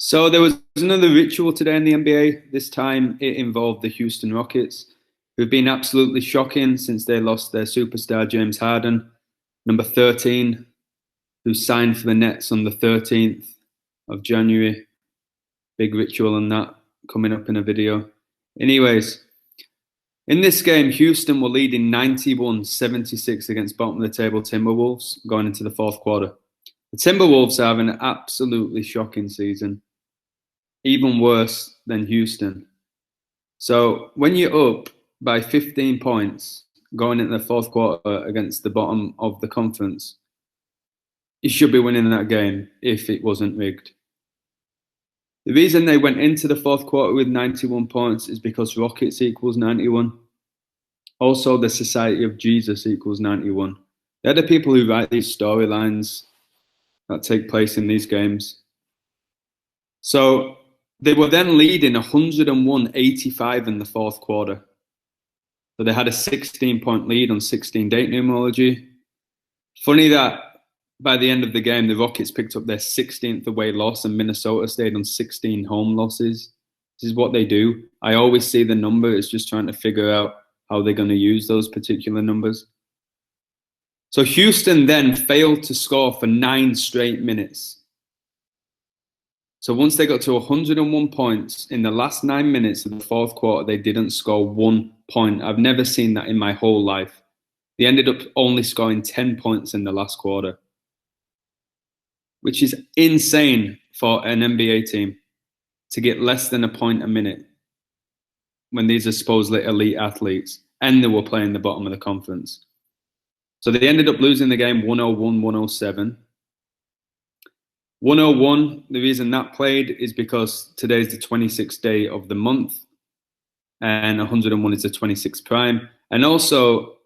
So there was another ritual today in the NBA. This time it involved the Houston Rockets, who've been absolutely shocking since they lost their superstar James Harden, number 13, who signed for the Nets on the 13th of January. Big ritual on that coming up in a video. Anyways, in this game, Houston were leading 91-76 against bottom of the table Timberwolves going into the fourth quarter. The Timberwolves are having an absolutely shocking season, even worse than Houston. So when you're up by 15 points going into the fourth quarter against the bottom of the conference, you should be winning that game if it wasn't rigged. The reason they went into the fourth quarter with 91 points is because Rockets equals 91. Also, the Society of Jesus equals 91. They're the people who write these storylines that take place in these games. So they were then leading 101-85 in the fourth quarter. So they had a 16-point lead on 16 date numerology. Funny that by the end of the game, the Rockets picked up their 16th away loss and Minnesota stayed on 16 home losses. This is what they do. I always see the number. It's just trying to figure out how they're going to use those particular numbers. So Houston then failed to score for 9 straight minutes. So once they got to 101 points in the last 9 minutes of the fourth quarter, they didn't score 1 point. I've never seen that in my whole life. They ended up only scoring 10 points in the last quarter, which is insane for an NBA team to get less than a point a minute when these are supposedly elite athletes and they were playing the bottom of the conference. So they ended up losing the game 101-107. 101, the reason that played is because today's the 26th day of the month and 101 is the 26th prime. And also,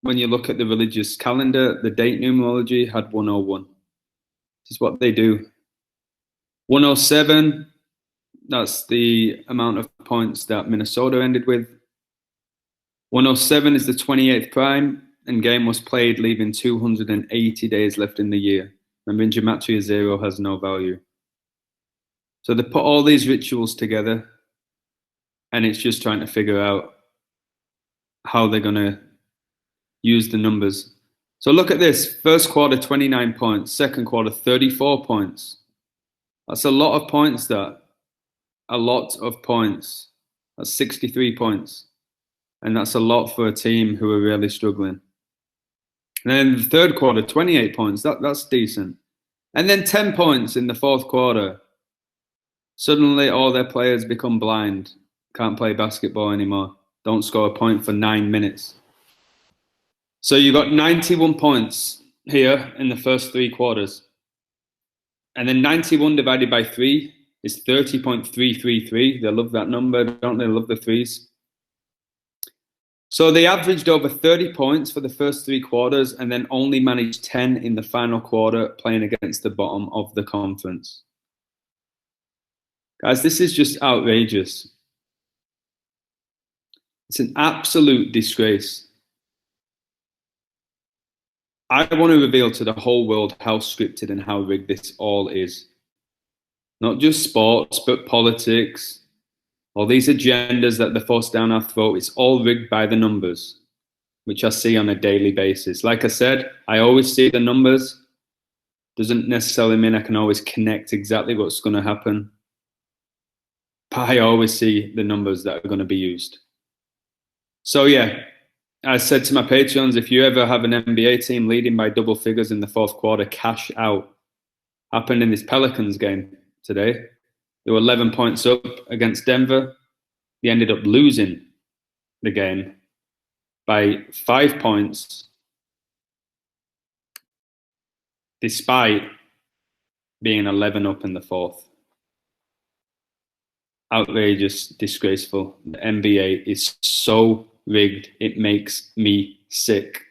when you look at the religious calendar, the date numerology had 101. This is what they do. 107, that's the amount of points that Minnesota ended with. 107 is the 28th prime, and game was played leaving 280 days left in the year. Remember, in gematria, 0 has no value. So they put all these rituals together, and it's just trying to figure out how they're going to use the numbers. So look at this. First quarter, 29 points. Second quarter, 34 points. That's a lot of points, that. A lot of points. That's 63 points. And that's a lot for a team who are really struggling. And then the third quarter, 28 points. That's decent. And then 10 points in the fourth quarter. Suddenly all their players become blind. Can't play basketball anymore. Don't score a point for 9 minutes. So you got 91 points here in the first 3 quarters. And then 91 divided by 3 is 30.333. They love that number, don't they? Love the threes. So they averaged over 30 points for the first 3 quarters and then only managed 10 in the final quarter, playing against the bottom of the conference. Guys, this is just outrageous. It's an absolute disgrace. I want to reveal to the whole world how scripted and how rigged this all is. Not just sports, but politics. All these agendas that they're forced down our throat, it's all rigged by the numbers, which I see on a daily basis. Like I said, I always see the numbers. Doesn't necessarily mean I can always connect exactly what's going to happen. But I always see the numbers that are going to be used. So yeah, I said to my Patreons, if you ever have an NBA team leading by double figures in the fourth quarter, cash out. Happened in this Pelicans game today. They were 11 points up against Denver. They ended up losing the game by 5 points, despite being 11 up in the fourth. Outrageous, disgraceful. The NBA is so rigged, it makes me sick.